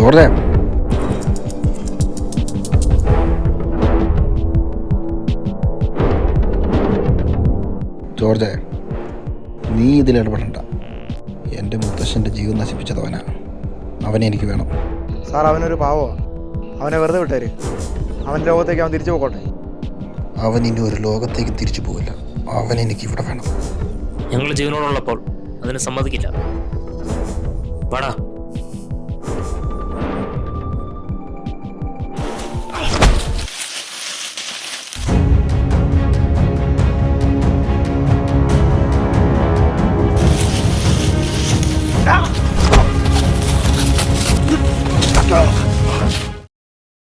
George, George, നീ ഇതിൽ ഇടപെടണ്ട. എൻ്റെ മുത്തശ്ശൻ്റെ ജീവൻ നശിപ്പിച്ചതവനാ. അവനെ എനിക്ക് വേണം. സാർ, അവനൊരു പാവമാണ്. അവനെ വെറുതെ വിട്ടേര്. അവൻ ലോകത്തേക്ക് അവൻ തിരിച്ചു പോകട്ടെ. അവൻ ഇനി ഒരു ലോകത്തേക്ക് തിരിച്ചു പോവില്ല. അവൻ എനിക്ക് ഇവിടെ വേണം. ഞങ്ങൾ ജീവനോടുള്ളപ്പോൾ അതിന് സമ്മതിക്കില്ല. വാടാ.